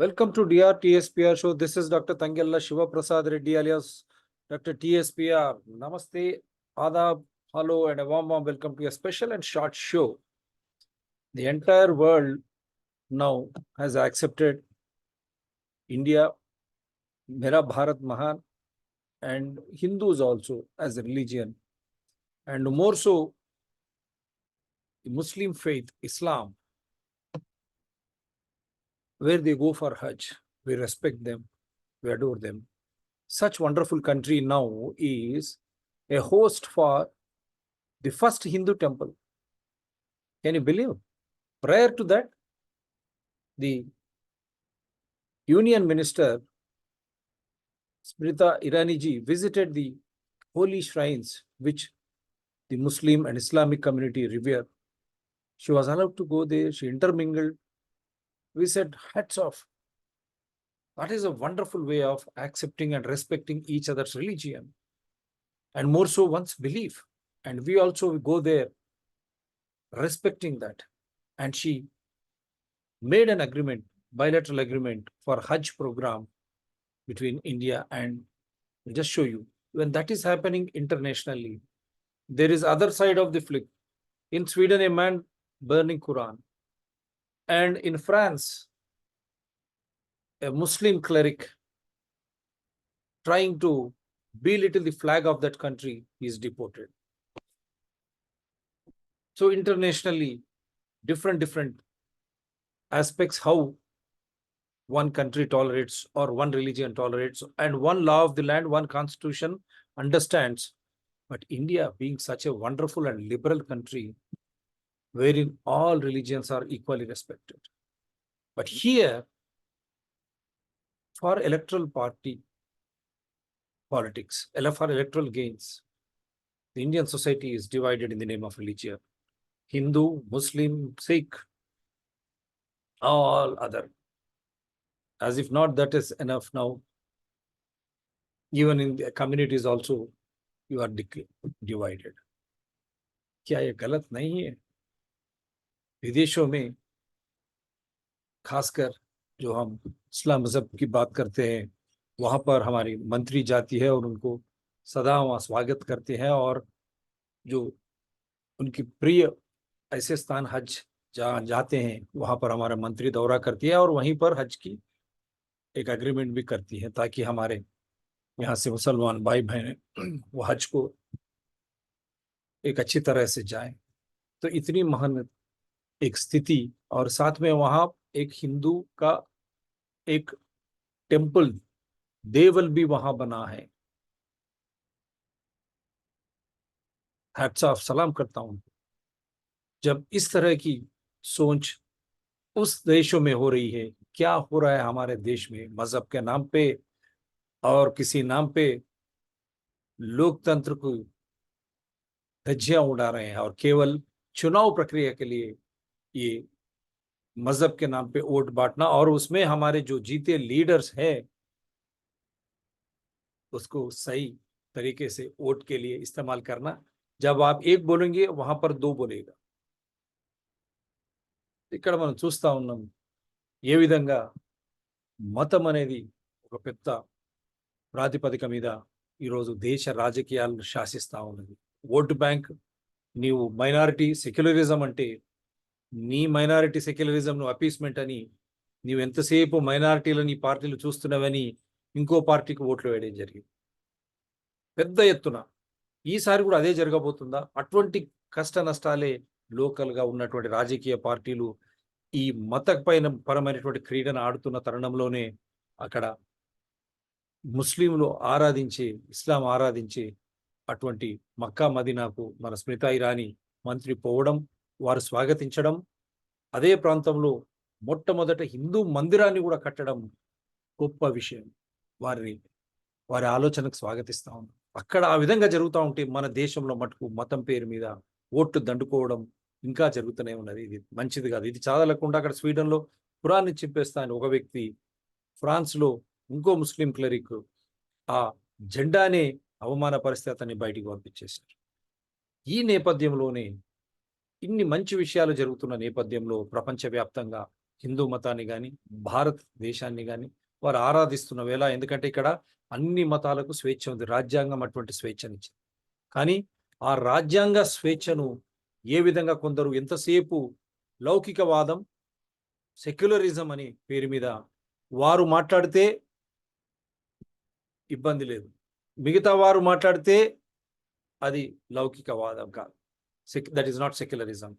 Welcome to DR TSPR show. This is Dr. Tangella Shiva Prasad Reddy alias Dr. TSPR. Namaste, Adab, hello, and a warm welcome to a special and short show. The entire world now has accepted India, Mera Bharat Mahan, and Hindus also as a religion, and more so, the Muslim faith, Islam, where they go for Hajj. We respect them, we adore them. Such wonderful country now is a host for the first Hindu temple. Can you believe? Prior to that, the Union Minister Smriti Irani ji visited the holy shrines which the Muslim and Islamic community revere. She was allowed to go there, she intermingled. We said, hats off. That is a wonderful way of accepting and respecting each other's religion, and more so one's belief. And we also go there respecting that. And she made an agreement, bilateral agreement for Hajj program between India and, I'll just show you, when that is happening internationally, there is other side of the flip. In Sweden, a man burning Quran. And in France, a Muslim cleric trying to belittle the flag of that country is deported. So internationally, different aspects how one country tolerates or one religion tolerates, and one law of the land, one constitution understands. But India, being such a wonderful and liberal country, wherein all religions are equally respected. But here, for electoral party politics, for electoral gains, the Indian society is divided in the name of religion. Hindu, Muslim, Sikh, all other. As if not that is enough now, even in the communities also, you are divided. क्या ये गलत नहीं है? विदेशों में खासकर जो हम इस्लाम मजहब की बात करते हैं, वहां पर हमारी मंत्री जाती है और उनको सदा वहाँ स्वागत करते हैं, और जो उनकी प्रिय ऐसे स्थान हज जहाँ जाते हैं वहां पर हमारा मंत्री दौरा करती है और वहीं पर हज की एक एग्रीमेंट भी करती है, ताकि हमारे यहाँ से मुसलमान भाई बहन वो हज को एक अच्छी तरह से जाएं. तो इतनी महान एक स्थिति, और साथ में वहां एक हिंदू का एक टेम्पल देवल भी वहां बना है. हैट्स ऑफ, सलाम करता हूं. जब इस तरह की सोच उस देशों में हो रही है, क्या हो रहा है हमारे देश में? मजहब के नाम पे और किसी नाम पे लोकतंत्र को धज्जियां उड़ा रहे हैं, और केवल चुनाव प्रक्रिया के लिए ये मजहब के नाम पे वोट बांटना, और उसमें हमारे जो जीते लीडर्स हैं उसको सही तरीके से वोट के लिए इस्तेमाल करना. जब आप एक बोलेंगे वहां पर दो बोलेगा. ఇక్కడ మనం చూస్తా ఉన్నాం ఏ విధంగా మతం అనేది ఒక పెద్ద ప్రాతిపదిక మీద ఈరోజు దేశ రాజకీయాలను శాసిస్తా ఉన్నది. ఓటు బ్యాంక్, నీవు మైనారిటీ సెక్యులరిజం అంటే నీ మైనారిటీ సెక్యులరిజంను అపీస్మెంట్ అని నీవు ఎంతసేపు మైనారిటీలని పార్టీలు చూస్తున్నావని ఇంకో పార్టీకి ఓట్లు వేయడం జరిగింది పెద్ద ఎత్తున. ఈసారి కూడా అదే జరగబోతుందా? అటువంటి కష్ట నష్టాలే లోకల్గా ఉన్నటువంటి రాజకీయ పార్టీలు ఈ మత పరమైనటువంటి క్రీడను ఆడుతున్న తరుణంలోనే అక్కడ ముస్లింలు ఆరాధించే, ఇస్లాం ఆరాధించే అటువంటి మక్కా మదీనాకు మన స్మృతి ఇరానీ మంత్రి పోవడం, వారు స్వాగతించడం, అదే ప్రాంతంలో మొట్టమొదట హిందూ మందిరాన్ని కూడా కట్టడం గొప్ప విషయం. వారి ఆలోచనకు స్వాగతిస్తా ఉన్నాం. అక్కడ ఆ విధంగా జరుగుతూ ఉంటే మన దేశంలో మటుకు మతం పేరు మీద ఓట్లు దండుకోవడం ఇంకా జరుగుతూనే ఉన్నది. ఇది మంచిది కాదు. ఇది చాలకుండా అక్కడ స్వీడన్లో ఖురాన్ని చింపేస్తా అని ఒక వ్యక్తి, ఫ్రాన్స్లో ఇంకో ముస్లిం క్లరిక్ ఆ జెండానే అవమానపరిస్తే అతన్ని బయటికి పంపించేశారు. ఈ నేపథ్యంలోనే ఇన్ని మంచి విషయాలు జరుగుతున్న నేపథ్యంలో ప్రపంచవ్యాప్తంగా హిందూ మతాన్ని కానీ భారతదేశాన్ని కానీ వారు ఆరాధిస్తున్న వేళ, ఎందుకంటే ఇక్కడ అన్ని మతాలకు స్వేచ్ఛ ఉంది, రాజ్యాంగం అటువంటి స్వేచ్ఛనిచ్చింది. కానీ ఆ రాజ్యాంగ స్వేచ్ఛను ఏ విధంగా కొందరు ఎంతసేపు లౌకికవాదం, సెక్యులరిజం అని పేరు మీద వారు మాట్లాడితే ఇబ్బంది లేదు, మిగతా వారు మాట్లాడితే అది లౌకికవాదం కాదు, దట్ ఈస్ నాట్ సెక్యులరిజం.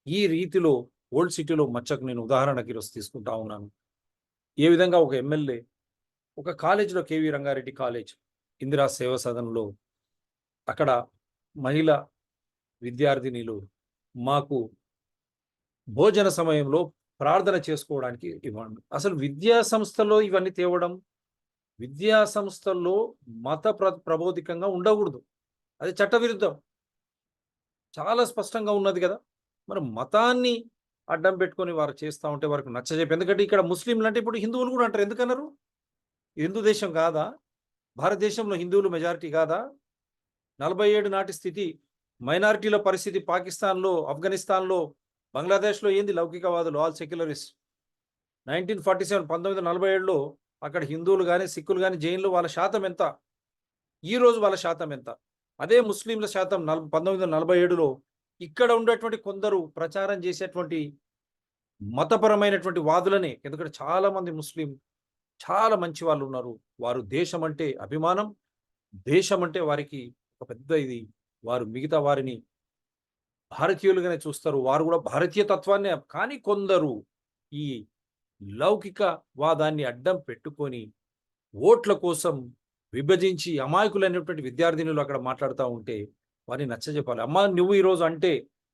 ఈ రీతిలో ఓల్డ్ సిటీలో మచ్చకు నేను ఉదాహరణకి ఈరోజు తీసుకుంటా ఉన్నాను. ఏ విధంగా ఒక ఎమ్మెల్యే ఒక కాలేజీలో, కేవీ రంగారెడ్డి కాలేజ్ ఇందిరా సేవా సదన్లో, అక్కడ మహిళా విద్యార్థినిలు మాకు భోజన సమయంలో ప్రార్థన చేసుకోవడానికి ఇవ్వండి. అసలు విద్యా సంస్థల్లో ఇవన్నీ తేవడం, విద్యా సంస్థల్లో మత ప్రబోధికంగా ఉండకూడదు, అది చట్టవిరుద్ధం, చాలా స్పష్టంగా ఉన్నది కదా. మరి మతాన్ని అడ్డం పెట్టుకొని వారు చేస్తూ ఉంటే వారికి నచ్చజెప్పి, ఎందుకంటే ఇక్కడ ముస్లింలు అంటే ఇప్పుడు హిందువులు కూడా అంటారు, ఎందుకన్నారు? హిందూ దేశం కాదా? భారతదేశంలో హిందువులు మెజారిటీ కాదా? 47 నాటి స్థితి, మైనారిటీల పరిస్థితి పాకిస్తాన్లో, ఆఫ్ఘనిస్తాన్లో, బంగ్లాదేశ్లో ఏంది? లౌకికవాదులు, ఆల్ సెక్యులరిస్ట్. 1947 1947లో అక్కడ హిందువులు కానీ సిక్కులు కానీ జైన్లు వాళ్ళ శాతం ఎంత? ఈరోజు వాళ్ళ శాతం ఎంత? అదే ముస్లింల శాతం 1947లో ఇక్కడ ఉండేటువంటి కొందరు ప్రచారం చేసేటువంటి మతపరమైనటువంటి వాదులనే, ఎందుకంటే చాలా మంది ముస్లిం చాలా మంచి వాళ్ళు ఉన్నారు, వారు దేశం అంటే అభిమానం, దేశం అంటే వారికి ఒక పెద్ద ఇది, వారు మిగతా వారిని భారతీయులుగానే చూస్తారు, వారు కూడా భారతీయ తత్వాన్ని. కానీ కొందరు ఈ లౌకిక వాదాన్ని అడ్డం పెట్టుకొని ఓట్ల కోసం విభజించి అమాయకులైనటువంటి విద్యార్థినులు అక్కడ మాట్లాడుతూ ఉంటే వారిని నచ్చజెప్పాలి. అమ్మా నువ్వు ఈరోజు అంటే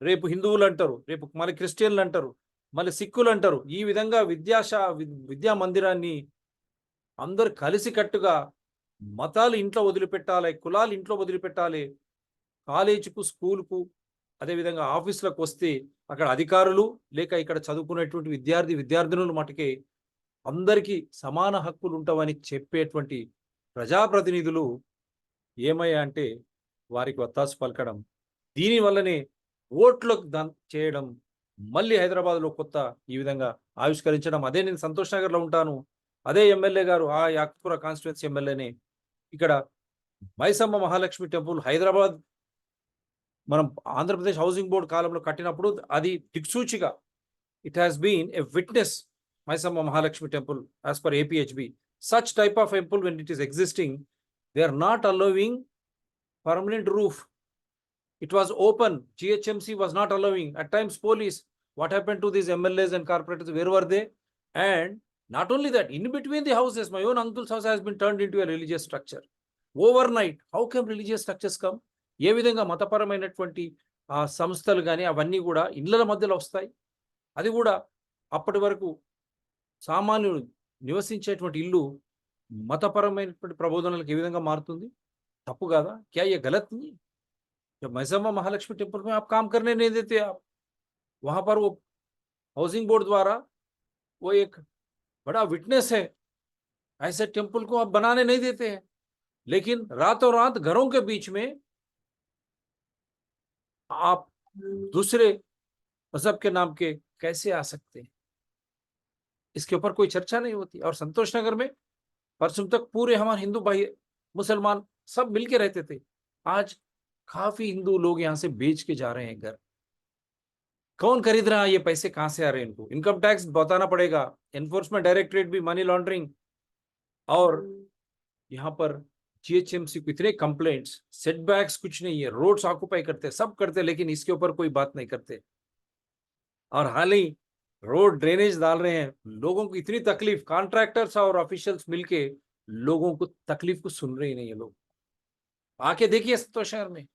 రేపు హిందువులు అంటారు, రేపు మళ్ళీ క్రిస్టియన్లు అంటారు, మళ్ళీ సిక్కులు అంటారు. ఈ విధంగా విద్యా మందిరాన్ని అందరు కలిసికట్టుగా మతాలు ఇంట్లో వదిలిపెట్టాలి, కులాలు ఇంట్లో వదిలిపెట్టాలి, కాలేజీకు స్కూల్కు అదేవిధంగా ఆఫీసులకు వస్తే అక్కడ అధికారులు లేక ఇక్కడ చదువుకునేటువంటి విద్యార్థినులు మటుకే అందరికీ సమాన హక్కులు ఉంటావని చెప్పేటువంటి ప్రజాప్రతినిధులు ఏమయ్యా అంటే వారికి వత్తాసు పలకడం, దీనివల్లనే ఓట్లకు చేయడం, మళ్ళీ హైదరాబాద్లో కొత్త ఈ విధంగా ఆవిష్కరించడం. అదే నేను సంతోష్ నగర్లో ఉంటాను, అదే ఎమ్మెల్యే గారు ఆ యాక్పుర కాన్స్టిట్యున్సీ ఎమ్మెల్యేనే ఇక్కడ మైసమ్మ మహాలక్ష్మి టెంపుల్ హైదరాబాద్ మనం ఆంధ్రప్రదేశ్ హౌసింగ్ బోర్డు కాలంలో కట్టినప్పుడు అది దిక్సూచిగా it has been a witness. Maisamma Mahalakshmi temple as per APHB, such type of temple when it is existing, they are not allowing permanent roof. It was open, GHMC was not allowing, at times police. What happened to these MLAs and corporators? Where were they? And not only that, in between the houses, my own uncle's house has been turned into a religious structure overnight. How can religious structures come? ఏ విధంగా మతపరమైనటువంటి ఆ సంస్థలు కానీ అవన్నీ కూడా ఇళ్ళ మధ్యలో వస్తాయి? అది కూడా అప్పటి వరకు సామాన్యుడు నివసించేటువంటి ఇల్లు మతపరమైనటువంటి ప్రబోధనలకు ఏ విధంగా మారుతుంది? తప్పు కాదా? క్యా ये गलत नहीं? जब मैसम्मा महालक्ष्मी टेम्पल में आप काम करने नहीं देते, आप वहां पर वो हाउसिंग बोर्ड द्वारा वो एक बड़ा विटनेस है, ऐसे टेम्पल को आप बनाने नहीं देते हैं, लेकिन रातों रात घरों के बीच में आप दूसरे मजहब के नाम के कैसे आ सकते हैं? इसके ऊपर कोई चर्चा नहीं होती. और संतोष नगर में परसों तक पूरे हमारे हिंदू भाई मुसलमान सब मिलके रहते थे. आज काफी हिंदू लोग यहाँ से बेच के जा रहे हैं घर. कौन खरीद रहा है? ये पैसे कहां से आ रहे हैं? इनको इनकम टैक्स बताना पड़ेगा, एनफोर्समेंट डायरेक्टरेट भी मनी लॉन्ड्रिंग, और यहाँ पर GHMC को इतने कंप्लेंट्स, सेटबैक्स कुछ नहीं है, रोड्स ऑक्युपाई करते, सब करते, लेकिन इसके ऊपर कोई बात नहीं करते. और हाल ही रोड ड्रेनेज डाल रहे हैं, लोगों को इतनी तकलीफ, कॉन्ट्रैक्टर्स और ऑफिशियल्स मिलके लोगों को तकलीफ को सुन रहे ही नहीं है लोग. आके देखिए संतोष शहर में,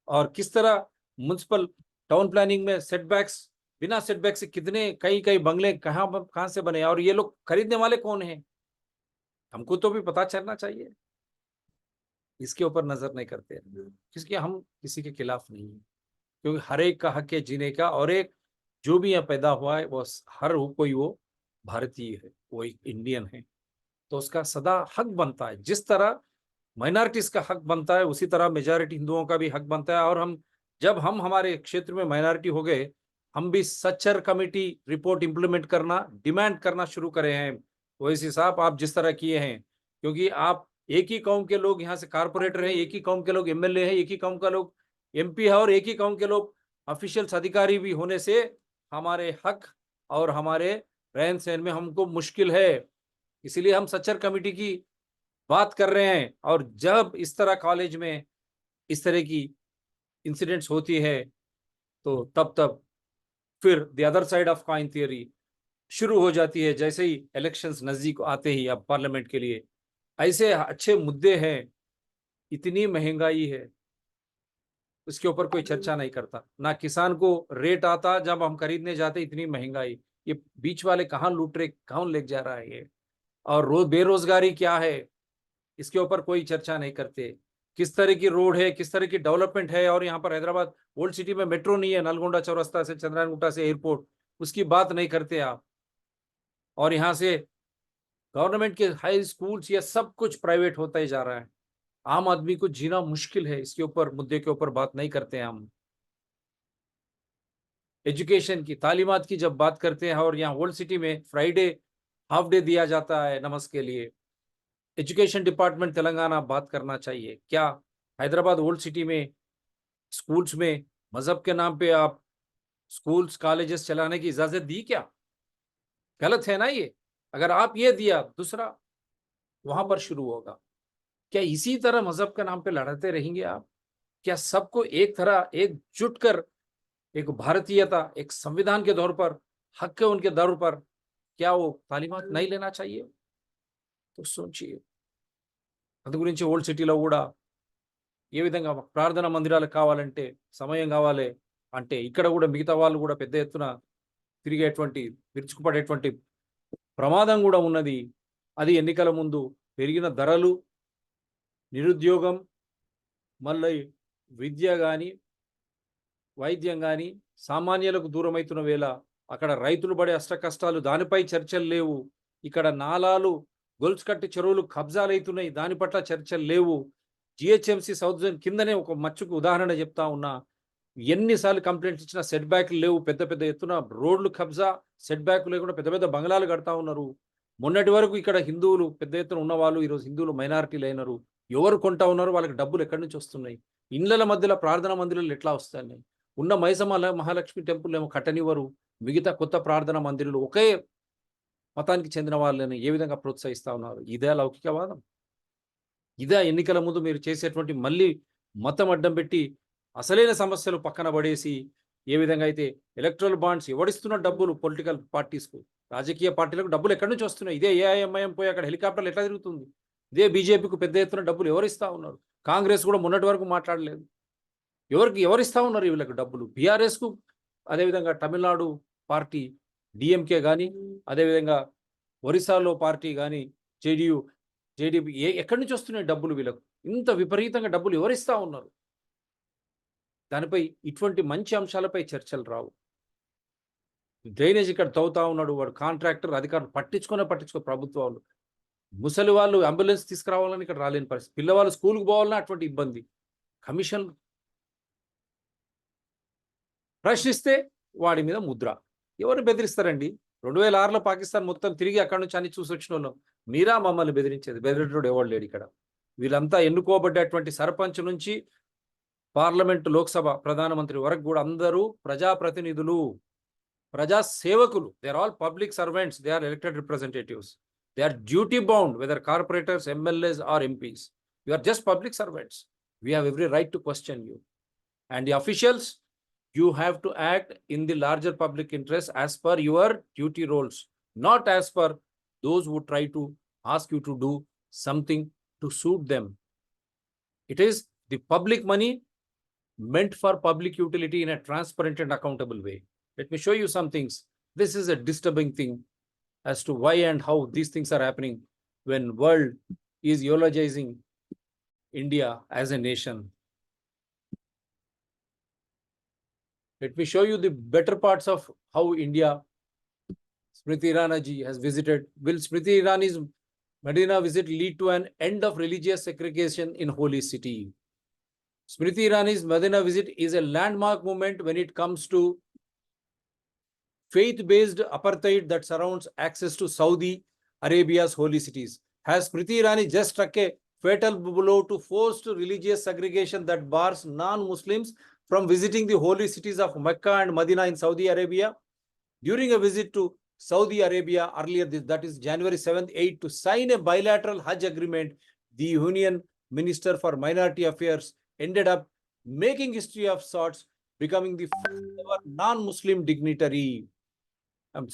और किस तरह म्युनिसिपल टाउन प्लानिंग में सेटबैक्स, बिना सेटबैक से कितने कई बंगले कहां से बने, और ये लोग खरीदने वाले कौन हैं? हमको तो भी पता चलना चाहिए. इसके ऊपर नजर नहीं करते, क्योंकि हम किसी के खिलाफ नहीं है, क्योंकि हर एक का हक है जीने का, और एक जो भी यहाँ पैदा हुआ है वो हर कोई वो भारतीय है, वो एक इंडियन है, तो उसका सदा हक बनता है. जिस तरह माइनॉरिटीज का हक बनता है, उसी तरह मेजॉरिटी हिंदुओं का भी हक बनता है. और जब हम हमारे क्षेत्र में माइनॉरिटी हो गए, हम भी सच्चर कमेटी रिपोर्ट इंप्लीमेंट करना डिमांड करना शुरू करे हैं। ओवैसी साहब, आप जिस तरह किए हैं, क्योंकि आप एक ही कौम के लोग यहाँ से कारपोरेटर हैं, एक ही कौम के लोग एमएलए हैं, एक ही कौम का लोग एमपी है और एक ही कौम के लोग ऑफिशियल्स अधिकारी भी होने से हमारे हक और हमारे रहन सहन में हमको मुश्किल है। इसीलिए हम सच्चर कमेटी की बात कर रहे हैं। और जब इस तरह कॉलेज में इस तरह की इंसिडेंट्स होती है तो तब फिर the other side of coin theory शुरू हो जाती है। जैसे ही इलेक्शंस नजदीक आते ही अब पार्लियामेंट के लिए ऐसे अच्छे मुद्दे हैं, इतनी महंगाई है, उसके ऊपर कोई चर्चा नहीं करता। ना किसान को रेट आता जब हम खरीदने जाते, इतनी महंगाई, ये बीच वाले कहाँ लूट रहे, कौन ले जा रहा है ये, और रोज बेरोजगारी क्या है, इसके ऊपर कोई चर्चा नहीं करते। किस तरह की रोड है, किस तरह की डेवलपमेंट है। और यहाँ पर हैदराबाद ओल्ड सिटी में मेट्रो नहीं है, नलगोंडा चौरस्ता से चंद्रायनगुट्टा से एयरपोर्ट, उसकी बात नहीं करते आप। और यहाँ से गवर्नमेंट के हाई स्कूल्स, ये सब कुछ प्राइवेट होता ही जा रहा है। आम आदमी को जीना मुश्किल है, इसके ऊपर मुद्दे के ऊपर बात नहीं करते हैं हम। एजुकेशन की, तालीमात की जब बात करते हैं, और यहाँ ओल्ड सिटी में फ्राइडे हाफ डे दिया जाता है नमस के लिए। एजुकेशन डिपार्टमेंट तेलंगाना बात करना चाहिए। क्या हैदराबाद ओल्ड सिटी में स्कूल्स में मजहब के नाम पे आप स्कूल्स कॉलेजेस चलाने की इजाजत दी क्या? गलत है ना ये। अगर आप ये दिया, दूसरा वहां पर शुरू होगा। क्या इसी तरह मजहब के नाम पे लड़ते रहेंगे आप? क्या सबको एक तरह एकजुट कर एक भारतीयता, एक संविधान के दौर पर, हक है उनके दौर पर, क्या वो तालीमात नहीं लेना चाहिए? तो सोचिए। అందు గురించి ఓల్డ్ సిటీలో కూడా ఏ విధంగా ప్రార్థన మందిరాలు కావాలంటే సమయం కావాలి అంటే, ఇక్కడ కూడా మిగతా వాళ్ళు కూడా పెద్ద ఎత్తున తిరిగేటువంటి, విరుచుకుపడేటువంటి ప్రమాదం కూడా ఉన్నది. అది ఎన్నికల ముందు పెరిగిన ధరలు, నిరుద్యోగం, మళ్ళీ విద్య కానీ వైద్యం కానీ సామాన్యులకు దూరమవుతున్న వేళ అక్కడ రైతులు పడే అష్ట కష్టాలు, దానిపై చర్చలు లేవు. ఇక్కడ నాలాలు, గొలుసు కట్టి చెరువులు కబ్జాలు అవుతున్నాయి, దాని పట్ల చర్చలు లేవు. జిహెచ్ఎంసీ సౌత్ జోన్ కిందనే ఒక మచ్చుకు ఉదాహరణ చెప్తా ఉన్నా, ఎన్నిసార్లు కంప్లైంట్స్ ఇచ్చినా సెట్ బ్యాక్లు లేవు. పెద్ద పెద్ద ఎత్తున రోడ్లు కబ్జా, సెట్ బ్యాక్ లేకుండా పెద్ద పెద్ద బంగ్లాలు కడతా ఉన్నారు. మొన్నటి వరకు ఇక్కడ హిందువులు పెద్ద ఎత్తున ఉన్నవాళ్ళు ఈరోజు హిందువులు మైనారిటీలు అయినారు. ఎవరు కొంటా ఉన్నారు? వాళ్ళకి డబ్బులు ఎక్కడి నుంచి వస్తున్నాయి? ఇళ్ళల మధ్యలో ప్రార్థనా మందిరాలు ఎట్లా వస్తాయి? ఉన్న మైసమ్మ మహాలక్ష్మి టెంపుల్ ఏమో కట్టనివ్వరు. మిగతా కొత్త ప్రార్థనా మందిరాలు ఒకే మతానికి చెందిన వాళ్ళని ఏ విధంగా ప్రోత్సహిస్తా ఉన్నారు? ఇదే లౌకికవాదం? ఇదే ఎన్నికల ముందు మీరు చేసేటువంటి మళ్ళీ మతం అడ్డం పెట్టి అసలైన సమస్యలు పక్కన పడేసి, ఏ విధంగా అయితే ఎలక్ట్రల్ బాండ్స్ ఎవడిస్తున్న డబ్బులు పొలిటికల్ పార్టీస్కు, రాజకీయ పార్టీలకు డబ్బులు ఎక్కడి నుంచి వస్తున్నాయి? ఇదే ఏఐఎంఐఎం పోయి అక్కడ హెలికాప్టర్లు ఎట్లా తిరుగుతుంది? ఇదే బీజేపీకు పెద్ద ఎత్తున డబ్బులు ఎవరిస్తా ఉన్నారు? కాంగ్రెస్ కూడా మొన్నటి వరకు మాట్లాడలేదు. ఎవరిస్తా ఉన్నారు వీళ్ళకి డబ్బులు? బీఆర్ఎస్కు, అదేవిధంగా తమిళనాడు పార్టీ డిఎంకే కానీ, అదేవిధంగా ఒరిస్సాలో పార్టీ కానీ జేడీపీ, ఎక్కడి నుంచి వస్తున్నాయి డబ్బులు వీళ్ళకు? ఇంత విపరీతంగా డబ్బులు ఎవరిస్తా ఉన్నారు? దానిపై ఇటువంటి మంచి అంశాలపై చర్చలు రావు. డ్రైనేజ్ ఇక్కడ తవ్వుతా ఉన్నాడు, వాడు కాంట్రాక్టర్, అధికారులు పట్టించుకో ప్రభుత్వాలు. ముసలి వాళ్ళు అంబులెన్స్ తీసుకురావాలని ఇక్కడ రాలేని పరిస్థితి, పిల్లవాళ్ళు స్కూల్కి పోవాలన్నా అటువంటి ఇబ్బంది. కమిషన్ ప్రశ్నిస్తే వాడి మీద ముద్ర. ఎవరు బెదిరిస్తారండి? 2006లో పాకిస్తాన్ మొత్తం తిరిగి అక్కడి నుంచి అన్ని చూసి వచ్చిన వాళ్ళం. మీరా మమ్మల్ని బెదిరించేది? బెదిరించడు ఎవడు లేడు ఇక్కడ. వీళ్ళంతా ఎన్నుకోబడ్డటువంటి సర్పంచ్ నుంచి పార్లమెంట్, లోక్సభ, ప్రధానమంత్రి వరకు కూడా అందరూ ప్రజాప్రతినిధులు, ప్రజా సేవకులు. They are all public servants, they are elected representatives, they are duty bound whether corporators, MLAs or MPs. You are just public servants. We have every right to question you. And the officials, you have to act in the larger public interest as per your duty roles, not as per those who try to ask you to do something to suit them. It is the public money meant for public utility in a transparent and accountable way. Let me show you some things. This is a disturbing thing as to why and how these things are happening when world is eulogizing India as a nation. Let me show you the better parts of how India, Smriti Irani ji has visited. Will Smriti Irani's Medina visit lead to an end of religious segregation in holy city? Smriti Irani's Medina visit is a landmark moment when it comes to faith-based apartheid that surrounds access to Saudi Arabia's holy cities. Has Priti Irani just struck a fatal blow to forced religious segregation that bars non-Muslims from visiting the holy cities of Mecca and Medina in Saudi Arabia? During a visit to Saudi Arabia earlier, that is January 7th, 8th, to sign a bilateral Hajj agreement, the Union Minister for Minority Affairs ended up making history of sorts, becoming the first ever non-Muslim dignitary. I'm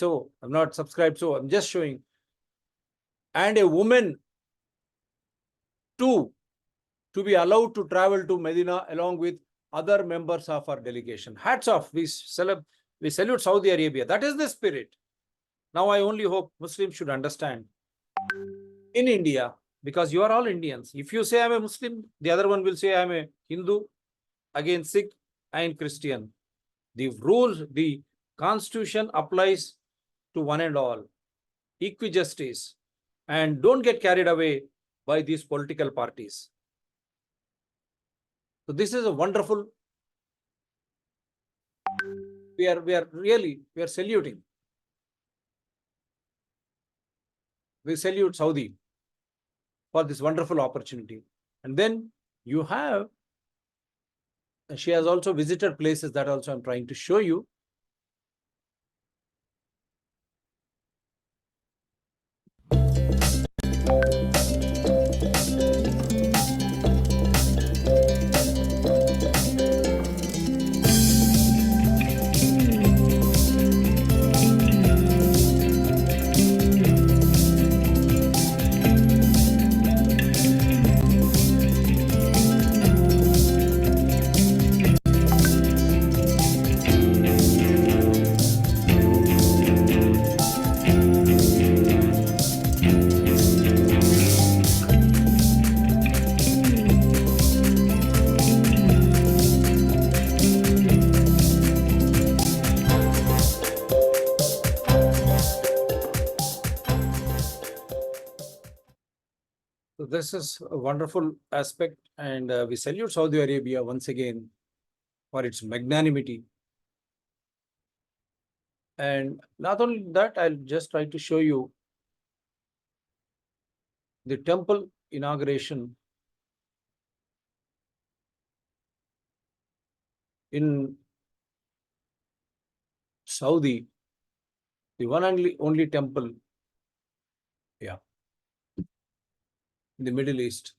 not subscribed, so I'm just showing. And a woman too, to be allowed to travel to Medina along with other members of our delegation. Hats off. We salute Saudi Arabia. That is the spirit. Now I only hope Muslims should understand. In India, because you are all Indians, if you say I'm a Muslim, the other one will say I'm a Hindu, again Sikh and Christian. The rules, the constitution applies to one and all. Equijustice. And don't get carried away by these political parties. So this is a wonderful, we are saluting. We salute Saudi for this wonderful opportunity. And then you have, she has also visited places that also I'm trying to show you. So this is a wonderful aspect, and we salute Saudi Arabia once again for its magnanimity. And not only that, I'll just try to show you the temple inauguration in Saudi, the one and only temple, in the Middle East.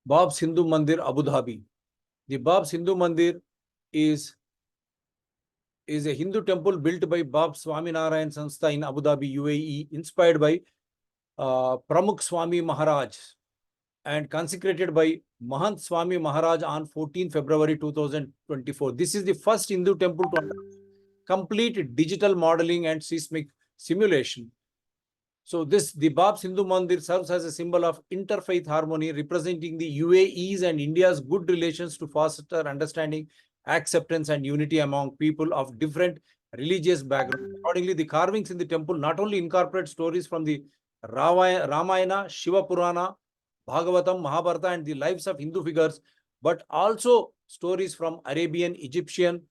Bab's Hindu Mandir, Abu Dhabi. The Bab's Hindu Mandir is a Hindu temple built by Bab Swaminarayan Sanstha in Abu Dhabi, UAE, inspired by Pramukh Swami Maharaj and consecrated by Mahant Swami Maharaj on 14 February 2024. This is the first Hindu temple to undergo complete digital modeling and seismic simulation. So the Bab's Hindu Mandir serves as a symbol of interfaith harmony, representing the UAE's and India's good relations to foster understanding, acceptance, and unity among people of different religious backgrounds. Accordingly, the carvings in the temple not only incorporate stories from the Ramayana, Shiva Purana, Bhagavatam, Mahabharata, and the lives of Hindu figures, but also stories from Arabian, Egyptian,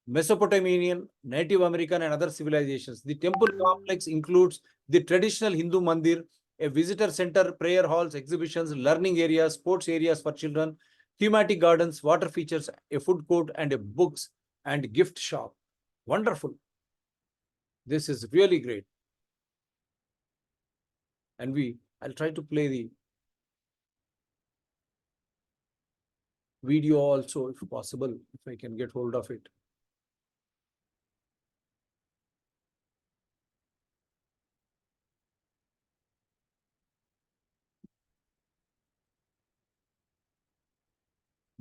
Mesopotamian, Native American, and other civilizations. The temple complex includes the traditional Hindu mandir, a visitor center, prayer halls, exhibitions, learning areas, sports areas for children, thematic gardens, water features, a food court, and a books and gift shop. Wonderful. This is really great. And I'll try to play the video also, if possible, if I can get hold of it.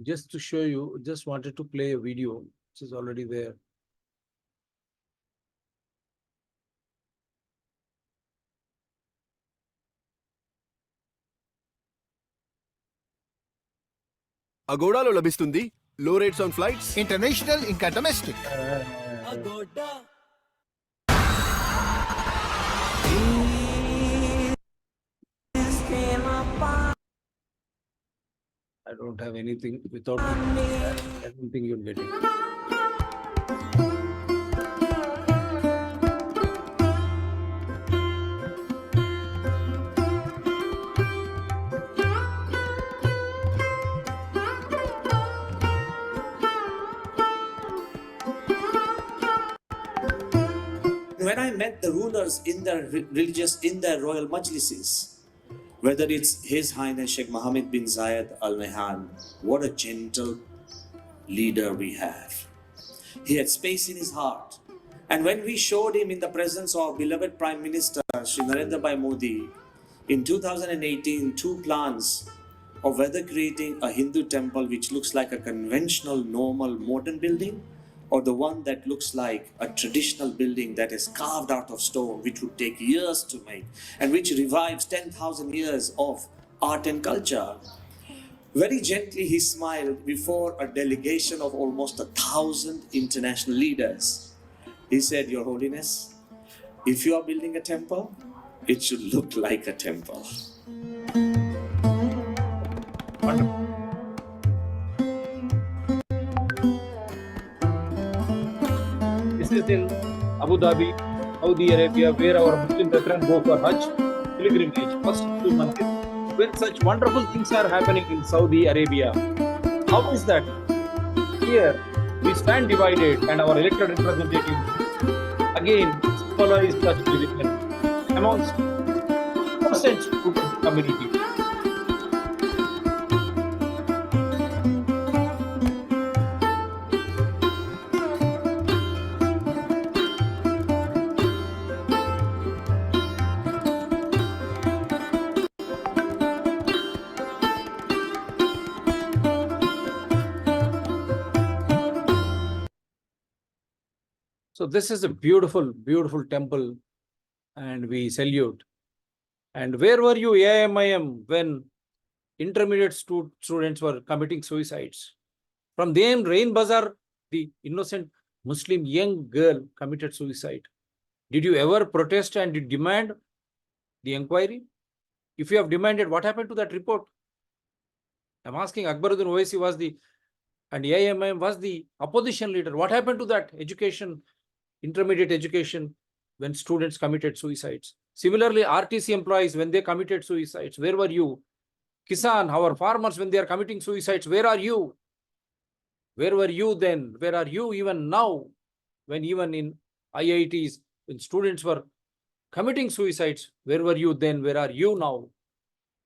Just to show you, just wanted to play a video, which is already there. అగోడాలో లభిస్తుంది. లో rates on flights, international ఇంకా domestic. I don't have anything without. I don't think you'll get it. When I met the rulers in their religious, in their royal majlises, whether it's His Highness Sheikh Mohammed bin Zayed Al Nahyan, what a gentle leader we have. He had space in his heart. And when we showed him in the presence of beloved Prime Minister Shri Narendra Bhai Modi in 2018 two plans of whether creating a Hindu temple which looks like a conventional, normal, modern building, or the one that looks like a traditional building that is carved out of stone, which would take years to make, and which revives 10,000 years of art and culture. Very gently he smiled before a delegation of almost 1,000 international leaders. He said, Your Holiness, if you are building a temple, it should look like a temple. Wonderful. This is in Abu Dhabi, Saudi Arabia, where our Muslim brethren go for Hajj pilgrimage, first to Mandir. When such wonderful things are happening in Saudi Arabia, how is that? Here we stand divided, and our elected representatives again symbolize such division amongst innocent community. So this is a beautiful, beautiful temple, and we salute. And where were you, AIMIM, when intermediate students were committing suicides? From them, Rain Bazaar, the innocent Muslim young girl committed suicide. Did you ever protest and demand the inquiry? If you have demanded, what happened to that report? I'm asking. Akbaruddin Owaisi was the, and AIMIM was the opposition leader. What happened to that education, intermediate education, when students committed suicides? Similarly, RTC employees, when they committed suicides, where were you? Kisan, our farmers, when they are committing suicides, where are you? Where were you then? Where are you even now? When even in IITs, when students were committing suicides, where were you then? Where are you now?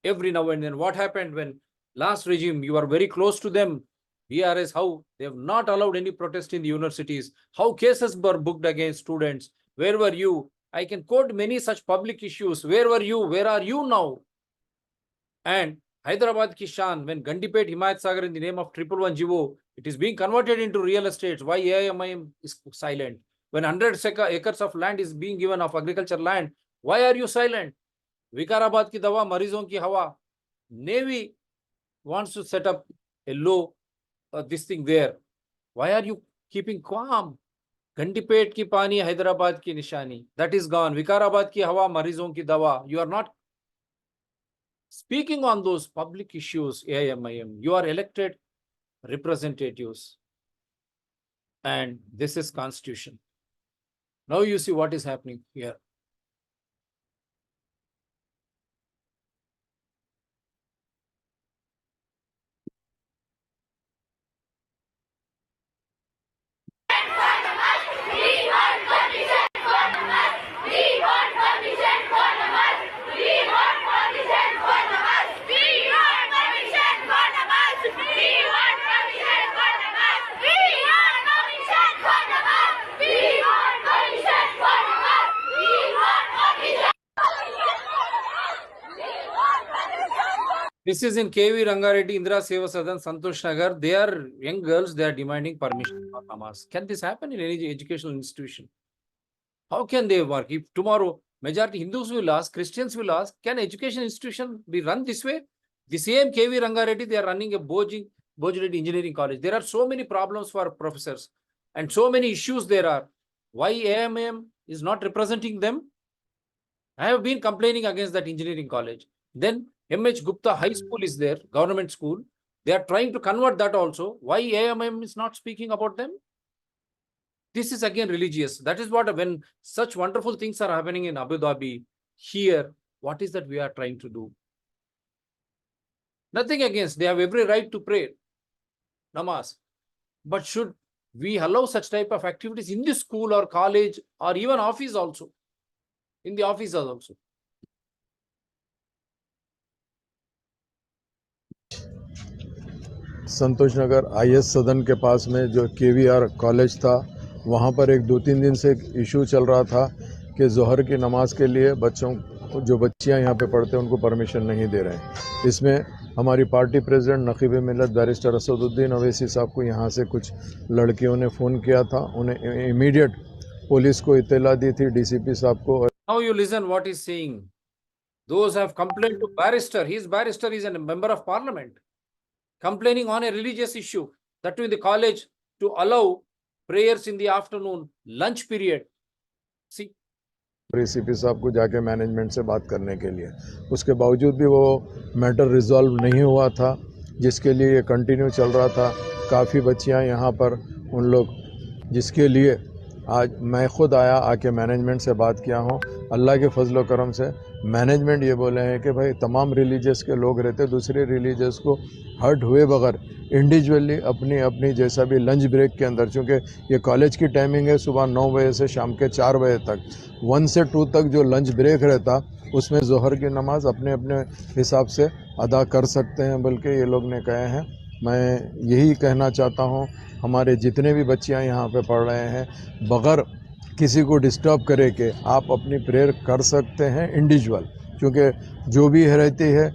Every now and then, what happened when last regime, you are very close to them, BRS, how they have not allowed any protest in the universities, how cases were booked against students, where were you? I can quote many such public issues. Where were you? Where are you now? And Hyderabad ki shan, when Gandipet, Himayat Sagar in the name of 111 GO, it is being converted into real estate. Why AIMIM is silent? When 100 acres of land is being given of agriculture land, why are you silent? Vikarabad ki dawa, marizon ki hawa. Navy wants to set up a low this thing there. Why are you keeping calm? Gandipet ki pani, Hyderabad ki nishani. That is gone. Vikarabad ki hawa, marizon ki dawa. You are not speaking on those public issues, AIMIM. You are elected representatives. And this is constitution. Now you see what is happening here. This is in KV Rangareddy, Indira Seva Sadan, Santosh Nagar. They are young girls, they are demanding permission for namaz. Can this happen in any educational institution? How can they work? If tomorrow majority Hindus will ask, Christians will ask, can education institution be run this way? The same KV Rangareddy, they are running a Bojireddy Engineering College. There are so many problems for professors and so many issues there are. Why AMM is not representing them? I have been complaining against that engineering college. Then MH Gupta High School is there, government school. They are trying to convert that also. Why AMM is not speaking about them? This is again religious. That is what, when such wonderful things are happening in Abu Dhabi, here, what is that we are trying to do? Nothing against. They have every right to pray, namaz. But should we allow such type of activities in the school or college or even office also? In the offices also. Santosh Nagar IS सदन के पास में जो KVR college था, वहाँ पर एक 2-3 दिन से एक इशू चल रहा था कि जोहर की नमाज के लिए बच्चों जो बच्चियाँ यहाँ पे पढ़ते हैं उनको परमिशन नहीं दे रहे हैं। इसमें हमारी पार्टी प्रेसिडेंट नकीब मिल्लत बैरिस्टर असदुद्दीन अवैसी साहब को यहाँ से कुछ लड़कियों ने फ़ोन किया था, उन्हें इमीडिएट पुलिस को इत्तला दी थी, डीसीपी साहब को। Now you listen what he's saying. Those have complained to barrister. His barrister is a member of parliament, complaining on a religious issue, that too in the college, to allow prayers in the afternoon, lunch period. See, CP साहब को जाके management से बात करने के लिए, उसके बावजूद भी वो मैटर रिजॉल्व नहीं हुआ था, जिसके लिए ये कंटिन्यू चल रहा था। काफ़ी बच्चियां यहाँ पर उन लोग, जिसके लिए आज मैं खुद आया, आके मैनेजमेंट से बात किया हूँ। अल्लाह के फजल करम से मैनेजमेंट ये बोले हैं कि भाई तमाम रिलीजियस के लोग रहते, दूसरे रिलीजियस को हर्ट हुए बगैर इंडिविजुअली अपनी अपनी जैसा भी लंच ब्रेक के अंदर, चूँकि ये कॉलेज की टाइमिंग है सुबह 9 बजे से शाम के 4 बजे तक, 1 से 2 तक जो लंच ब्रेक रहता उसमें जोहर की नमाज अपने अपने हिसाब से अदा कर सकते हैं, बल्कि ये लोग ने कहे हैं। मैं यही कहना चाहता हूँ, हमारे जितने भी बच्चियाँ यहाँ पे पढ़ रहे हैं, बग़ैर किसी को डिस्टर्ब करे कि आप अपनी प्रेयर कर सकते हैं इंडिविजुअल, क्योंकि जो भी रहती है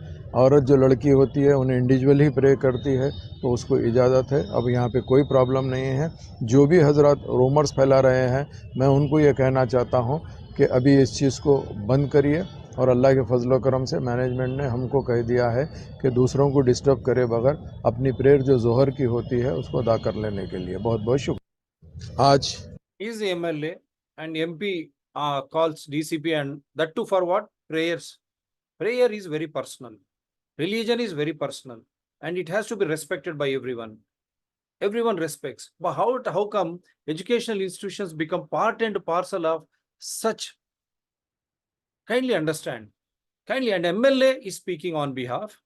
औरत, जो लड़की होती है, उन्हें इंडिविजुअल ही प्रे करती है, तो उसको इजाज़त है। अब यहाँ पे कोई प्रॉब्लम नहीं है। जो भी हजरत रूमर्स फैला रहे हैं, मैं उनको ये कहना चाहता हूँ कि अभी इस चीज़ को बंद करिए, और अल्लाह के फजल करम से मैनेजमेंट ने हमको कह दिया है कि दूसरों को डिस्टर्ब करे बगैर अपनी प्रेयर जो जोहर की होती है उसको अदा कर लेने के लिए बहुत बहुत शुक्रिया। आज is the MLA and MP calls DCP, and that too for what? Prayers. Prayer is very personal. Religion is very personal, and it has to be respected by everyone. Everyone respects. But how come educational institutions become part and parcel of such? Kindly understand. Kindly, and MLA is speaking on behalf,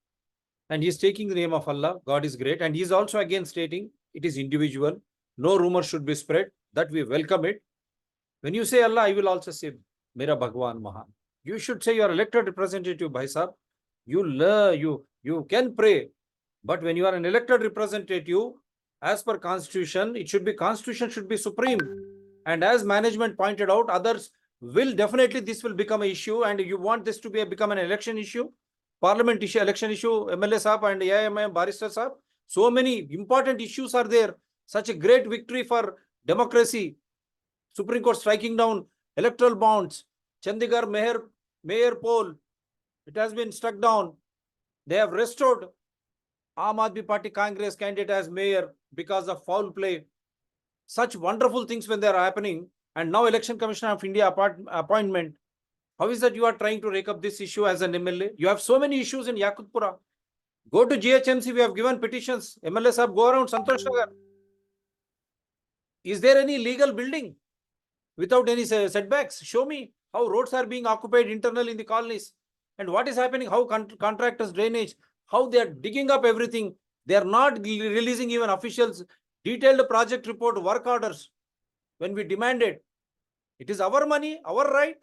and he is taking the name of Allah. God is great, and he is also again stating it is individual. No rumor should be spread. That we welcome it. When you say Allah, I will also say Mera Bhagwan Mahan. You should say you are elected representative, Bhai Sahab. You can pray, but when you are an elected representative, as per constitution, constitution should be supreme. And as management pointed out, others will definitely, this will become an issue, and you want this to become an election issue, parliament issue, election issue, MLA Sahab and AIMM Barrister Sahab. So many important issues are there. Such a great victory for democracy. Supreme Court striking down electoral bonds. Chandigarh mayor poll, it has been struck down. They have restored Aam Aadmi Party Congress candidate as mayor because of foul play. Such wonderful things when they are happening, and now Election Commissioner of India appointment. How is that you are trying to rake up this issue as an MLA? You have so many issues in Yakutpura. Go to GHMC, we have given petitions. MLA Sahab, go around Santosh Nagar. Is there any legal building without any setbacks? Show me how roads are being occupied internally in the colonies, and what is happening, how contractors drainage, how they are digging up everything. They are not releasing even officials detailed project report, work orders. When we demanded, it is our money, our right.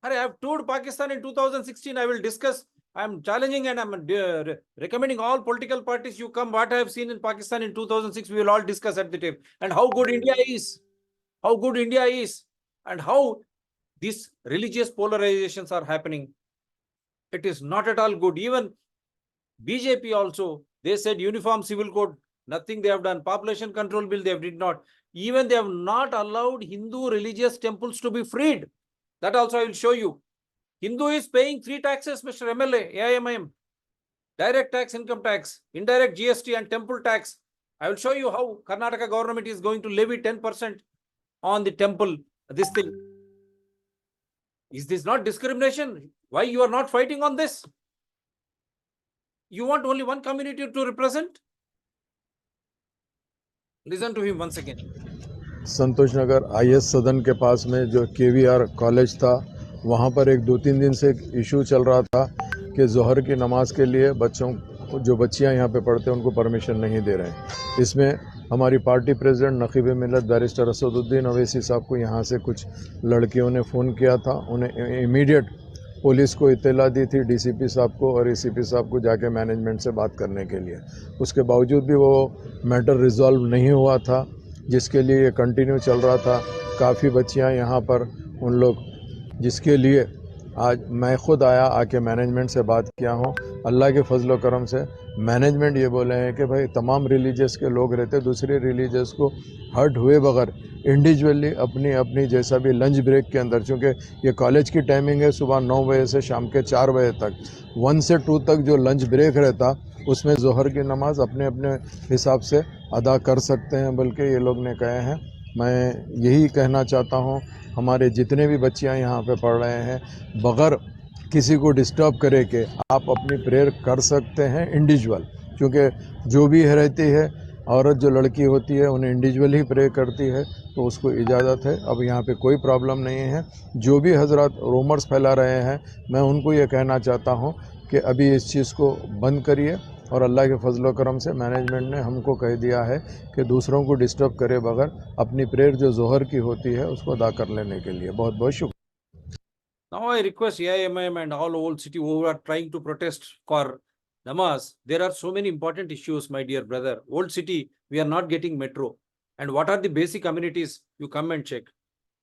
I have toured Pakistan in 2016. I will discuss. I am challenging and I am recommending all political parties, you come, what I have seen in Pakistan in 2006, we will all discuss at the table. And how good India is. How good India is. And how these religious polarizations are happening. It is not at all good. Even BJP also, they said uniform civil code, nothing they have done. Population control bill, they did not. Even they have not allowed Hindu religious temples to be freed. That also I will show you. Hindu is paying 3 taxes, Mr. MLA, AIMM. direct tax, income tax, indirect GST and temple tax. I will show you how Karnataka government is going to levy 10% on the temple, this thing. Is this not discrimination? Why you are not fighting on this? You want only one community to represent? Listen to him once again. Santosh Nagar IS सदन के पास में जो KVR college था, वहाँ पर एक 2-3 दिन से एक इशू चल रहा था कि जोहर की नमाज के लिए बच्चों जो बच्चियाँ यहाँ पे पढ़ते हैं उनको परमिशन नहीं दे रहे हैं। इसमें हमारी पार्टी प्रेसिडेंट नकीब मिलत बैरिस्टर असदुद्दीन अवैसी साहब को यहाँ से कुछ लड़कियों ने फ़ोन किया था, उन्हें इमीडिएट पुलिस को इत्तला दी थी, DCP साहब को और ACP साहब को जाके मैनेजमेंट से बात करने के लिए। उसके बावजूद भी वो मैटर रिजॉल्व नहीं हुआ था, जिसके लिए ये कंटिन्यू चल रहा था। काफ़ी बच्चियां यहाँ पर उन लोग, जिसके लिए आज मैं खुद आया, आके मैनेजमेंट से बात किया हूँ। अल्लाह के फजल करम से मैनेजमेंट ये बोले हैं कि भाई तमाम रिलीजियस के लोग रहते, दूसरे रिलीजियस को हर्ट हुए बगैर इंडिविजुअली अपनी अपनी जैसा भी लंच ब्रेक के अंदर, चूँकि ये कॉलेज की टाइमिंग है सुबह 9 बजे से शाम के 4 बजे तक, 1 से 2 तक जो लंच ब्रेक रहता उसमें जोहर की नमाज अपने अपने हिसाब से अदा कर सकते हैं, बल्कि ये लोग ने कहे हैं। मैं यही कहना चाहता हूँ, हमारे जितने भी बच्चियाँ यहाँ पे पढ़ रहे हैं, बगैर किसी को डिस्टर्ब करे के आप अपनी प्रेयर कर सकते हैं इंडिविजुअल, क्योंकि जो भी रहती है औरत जो लड़की होती है उन्हें इंडिविजुअल ही प्रे करती है, तो उसको इजाज़त है। अब यहाँ पे कोई प्रॉब्लम नहीं है। जो भी हजरत रूमर्स फैला रहे हैं, मैं उनको ये कहना चाहता हूँ कि अभी इस चीज़ को बंद करिए, और अल्लाह के फजल करम से मैनेजमेंट ने हमको कह दिया है कि दूसरों को डिस्टर्ब करे बगैर अपनी प्रेयर जो जोहर की होती है उसको अदा कर लेने के लिए बहुत बहुत शुक्रिया। Now I request AIMM and all old city who are trying to protest for namaz. There are so many important issues, my dear brother. Old city, we are not getting metro. And what are the basic amenities? You come and check.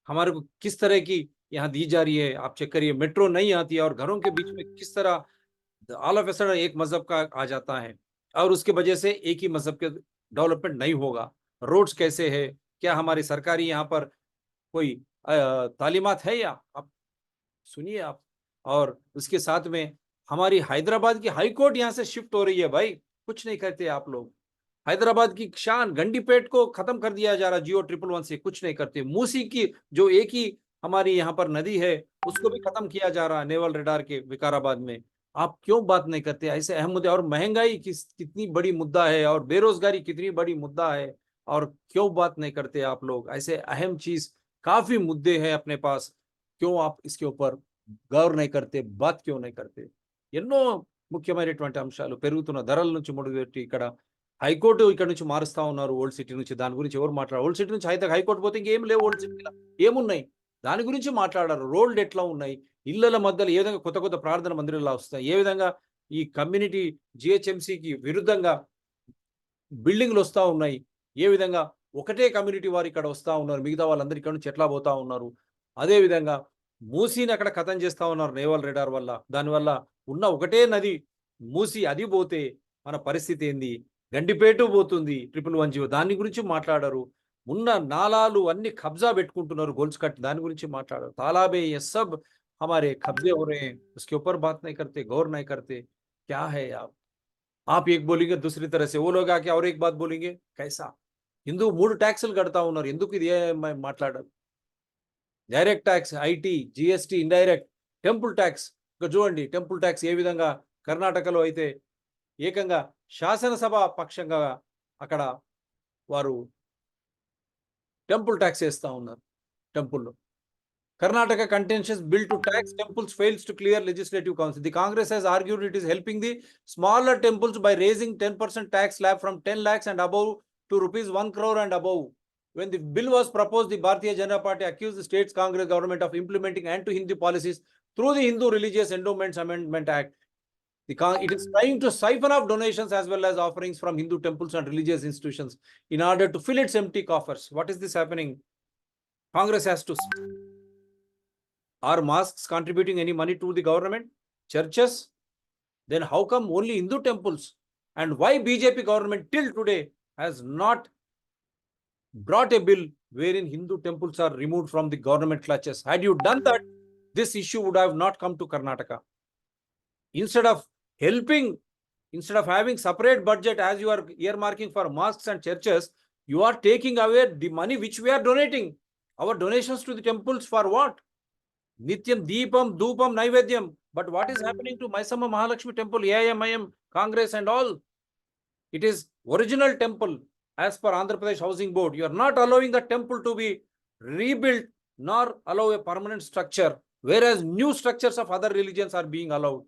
हमारे को किस तरह की यहाँ दी जा रही है, आप चेक करिए। मेट्रो नहीं आती है और घरों के बीच में किस तरह ऑल ऑफ ए सडन एक मजहब का आ जाता है, और उसके वजह से एक ही मजहब के डेवलपमेंट नहीं होगा। रोड्स कैसे है, क्या हमारी सरकारी यहाँ पर कोई तालीमात है, या आप सुनिए आप। और उसके साथ में हमारी हैदराबाद की हाई कोर्ट यहाँ से शिफ्ट हो रही है। भाई कुछ नहीं करते आप लोग। हैदराबाद की शान गंडीपेट को खत्म कर दिया जा रहा जियो 111 से, कुछ नहीं करते। मूसी की जो एक ही हमारी यहाँ पर नदी है उसको भी खत्म किया जा रहा है नेवल रेडार के विकाराबाद में। आप क्यों बात नहीं करते ऐसे अहम मुद्दे? और महंगाई कितनी बड़ी मुद्दा है, और बेरोजगारी कितनी बड़ी मुद्दा है, और क्यों बात नहीं करते आप लोग? ऐसे अहम चीज काफी मुद्दे हैं अपने पास, क्यों आप इसके ऊपर గౌర్ नहीं करते, बात क्यों नहीं करते? ఎన్నో ముఖ్యమైనటువంటి అంశాలు, పెరుగుతున్న ధరల నుంచి మొదలుపెట్టి ఇక్కడ హైకోర్టు ఇక్కడ నుంచి మారుస్తా ఉన్నారు ఓల్డ్ సిటీ నుంచి. దాని గురించి ఎవరు మాట్లాడారు? ఓల్డ్ సిటీ నుంచి హైకోర్టు పోతే ఇంకేం లేవు ఓల్డ్ సిటీలో, ఏమున్నాయి దాని గురించి మాట్లాడారు. రోడ్లు ఎట్లా ఉన్నాయి, ఇళ్ల మధ్యలో ఏ విధంగా కొత్త కొత్త ప్రార్థన మందిరాలు వస్తాయి, ఏ విధంగా ఈ కమ్యూనిటీ GHMCకి విరుద్ధంగా బిల్డింగ్లు వస్తూ ఉన్నాయి, ఏ విధంగా ఒకటే కమ్యూనిటీ వారు ఇక్కడ వస్తూ ఉన్నారు, మిగతా వాళ్ళందరూ ఇక్కడ నుంచి ఎట్లా పోతా ఉన్నారు. అదే విధంగా మూసీని అక్కడ ఖతం చేస్తా ఉన్నారు నేవల్ రెడార్ వల్ల. దానివల్ల ఉన్న ఒకటే నది మూసి, అది పోతే మన పరిస్థితి ఏంది? గండిపేట పోతుంది 1110, దాని గురించి మాట్లాడారు. ఉన్న నాలాలు అన్ని కబ్జా పెట్టుకుంటున్నారు గోల్స్ కట్, దాని గురించి మాట్లాడారు. तालाबे ये सब हमारे कब्जे हो रहे हैं, उसके ऊपर बात नहीं करते, गौर नहीं करते. क्या है आप एक बोलेंगे दूसरी तरह से वो लोग आके और एक बात बोलेंगे. कैसा హిందూ 3 ట్యాక్సులు కడతా ఉన్నారు, ఎందుకు ఇది మాట్లాడారు? Direct tax, IT, GST, indirect, temple tax. ఇంకా చూడండి టెంపుల్ ట్యాక్స్ ఏ విధంగా కర్ణాటకలో అయితే ఏకంగా శాసనసభ పక్షంగా అక్కడ వారు టెంపుల్ ట్యాక్స్ వేస్తా ఉన్నారు. టెంపుల్లో Karnataka contentious bill to tax temples fails to clear legislative council. The Congress has argued it is helping the smaller temples by raising 10% tax slab from 10 lakhs and above to rupees 1 crore and above. When the bill was proposed, the Bharatiya Janata Party accused the state's Congress government of implementing anti-Hindu policies through the Hindu Religious Endowments Amendment Act. It is trying to siphon off donations as well as offerings from Hindu temples and religious institutions in order to fill its empty coffers. What is this happening? Congress has to... Are mosques contributing any money to the government? Churches? Then how come only Hindu temples? And why BJP government till today has not brought a bill wherein Hindu temples are removed from the government clutches? Had you done that, this issue would have not come to Karnataka. Instead of helping Instead of having separate budget as you are earmarking for mosques and churches, you are taking away the money which we are donating. Our donations to the temples for what? Nityam Deepam, Dupam, Naivedyam. But what is happening to Maisama Mahalakshmi temple, AIMIM, Congress and all? It is original temple as per Andhra Pradesh Housing Board. You are not allowing the temple to be rebuilt nor allow a permanent structure, whereas new structures of other religions are being allowed.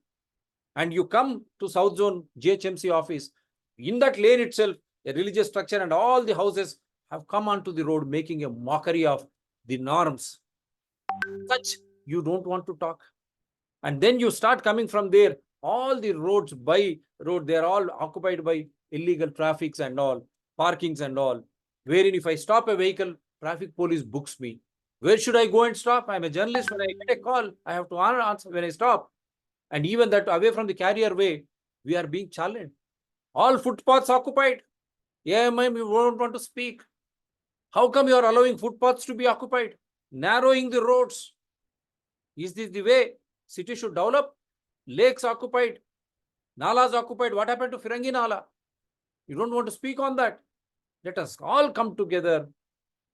And you come to South Zone GHMC office, in that lane itself, a religious structure and all the houses have come onto the road making a mockery of the norms. Such you don't want to talk. And then you start coming from there, all the roads by road, they are all occupied by illegal traffics and all, parkings and all, wherein if I stop a vehicle, traffic police books me. Where should I go and stop? I'm a journalist. When I get a call, I have to answer when I stop. And even that away from the carrier way, we are being challenged. All footpaths occupied. AMM, you don't want to speak. How come you are allowing footpaths to be occupied? Narrowing the roads. Is this the way city should develop? Lakes occupied. Nalas occupied. What happened to Firangi Nala? You don't want to speak on that. Let us all come together,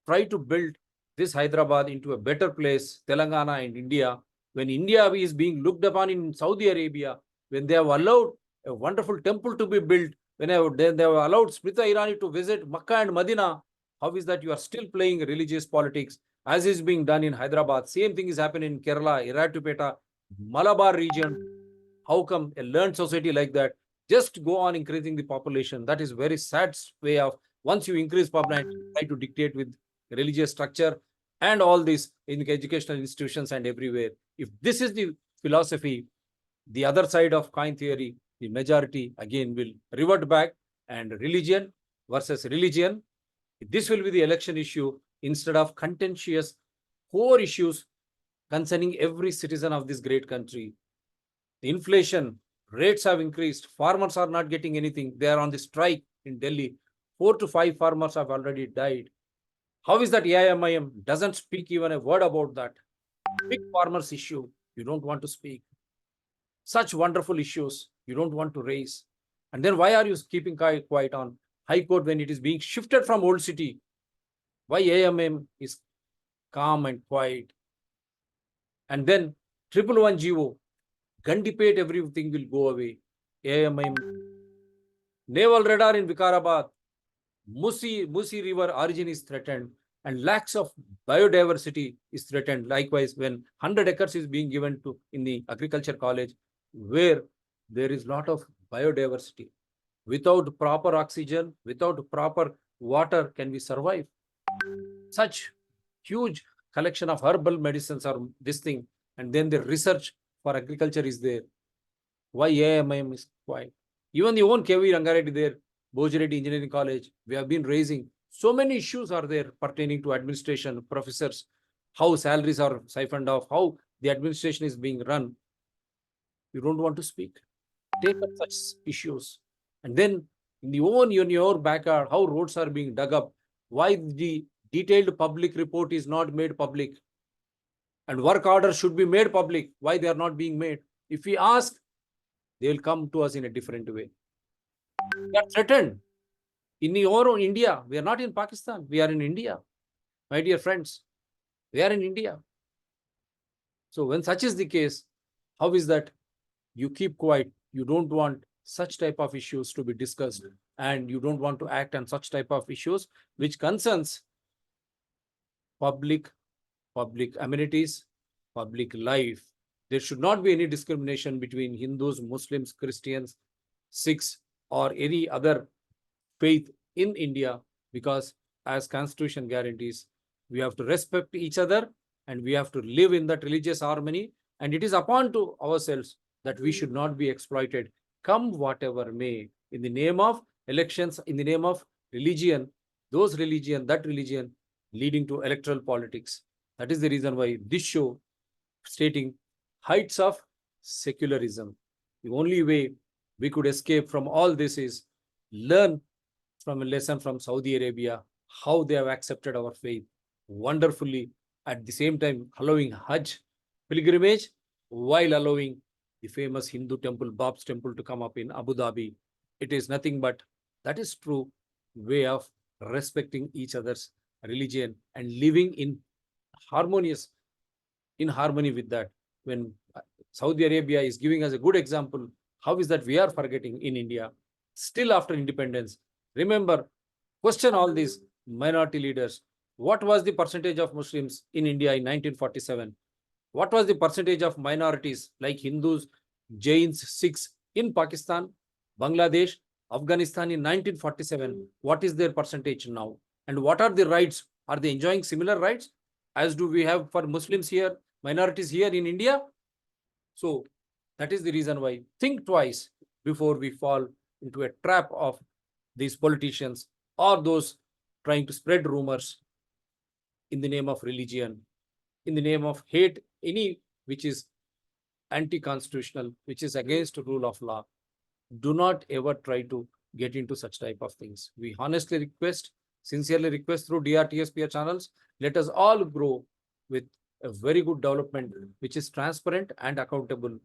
try to build this Hyderabad into a better place, Telangana and India. When India is being looked upon in Saudi Arabia, when they have allowed a wonderful temple to be built, when they have allowed Smrita Irani to visit Makkah and Medina, how is that you are still playing religious politics as is being done in Hyderabad? Same thing is happening in Kerala, Iratupeta, Malabar region. How come a learned society like that just go on increasing the population? That is very sad way of, once you increase population, try to dictate with religious structure and all this in educational institutions and everywhere. If this is the philosophy, the other side of coin theory, the majority again will revert back, and religion versus religion. This will be the election issue instead of contentious core issues concerning every citizen of this great country. The inflation rates have increased. Farmers are not getting anything. They are on the strike in Delhi. 4 to 5 farmers have already died. How is that AIMIM doesn't speak even a word about that? Big farmers issue, you don't want to speak. Such wonderful issues, you don't want to raise. And then why are you keeping quiet on High Court when it is being shifted from Old City? Why AIMIM is calm and quiet? And then 111 GO, Gandipet, everything will go away. AIMIM. Naval radar in Vikarabad. Musi River origin is threatened, and lakhs of biodiversity is threatened. Likewise, when 100 acres is being given to in the agriculture college, where there is lot of biodiversity, without proper oxygen, without proper water, can we survive? Such huge collection of herbal medicines are this thing, and then the research for agriculture is there. Why AIMIM is quiet? Even the own KV Rangareddy there, Bojireddy Engineering College, we have been raising. So many issues are there pertaining to administration, professors, how salaries are siphoned off, how the administration is being run. You don't want to speak. Take up such issues. And then in your backyard, how roads are being dug up, why the detailed public report is not made public, and work orders should be made public, why they are not being made? If we ask, they will come to us in a different way. We are threatened. In your own India, we are not in Pakistan, we are in India. My dear friends, we are in India. So when such is the case, how is that you keep quiet? You don't want such type of issues to be discussed, and you don't want to act on such type of issues which concerns public amenities, public life. There should not be any discrimination between Hindus, Muslims, Christians, Sikhs, or any other faith in India, because as Constitution guarantees, we have to respect each other and we have to live in that religious harmony. And it is upon to ourselves that we should not be exploited, come whatever may, in the name of elections, in the name of religion, that religion leading to electoral politics. That is the reason why this show stating heights of secularism. The only way we could escape from all this is learn from a lesson from Saudi Arabia, how they have accepted our faith wonderfully, at the same time allowing Hajj pilgrimage while allowing the famous Hindu temple, Bab's temple, to come up in Abu Dhabi. It is nothing but that is true way of respecting each other's religion and living in harmony with that. When Saudi Arabia is giving us a good example, how is that we are forgetting in India? Still after independence, remember, question all these minority leaders. What was the percentage of Muslims in India in 1947? What was the percentage of minorities like Hindus, Jains, Sikhs in Pakistan, Bangladesh, Afghanistan in 1947? What is their percentage now? And what are the rights? Are they enjoying similar rights as do we have for Muslims here, minorities here in India? So that is the reason why think twice before we fall into a trap of these politicians or those trying to spread rumors in the name of religion, in the name of hate, any which is anti-constitutional, which is against the rule of law. Do not ever try to get into such type of things. We honestly request, sincerely request through DRTSPR channels, let us all grow with a very good development, which is transparent and accountable,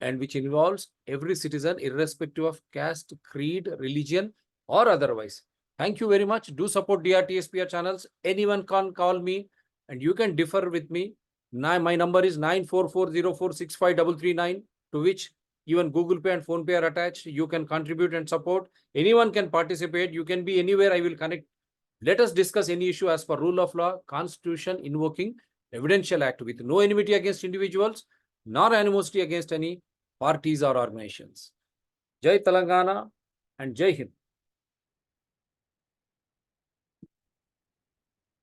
and which involves every citizen, irrespective of caste, creed, religion, or otherwise. Thank you very much. Do support DRTSPR channels. Anyone can call me and you can differ with me. My number is 9440465339, to which even Google Pay and Phone Pay are attached. You can contribute and support. Anyone can participate. You can be anywhere. I will connect. Let us discuss any issue as per rule of law, constitution, invoking evidential act with no enmity against individuals, nor animosity against any parties or organizations. Jai Telangana and Jai Hind.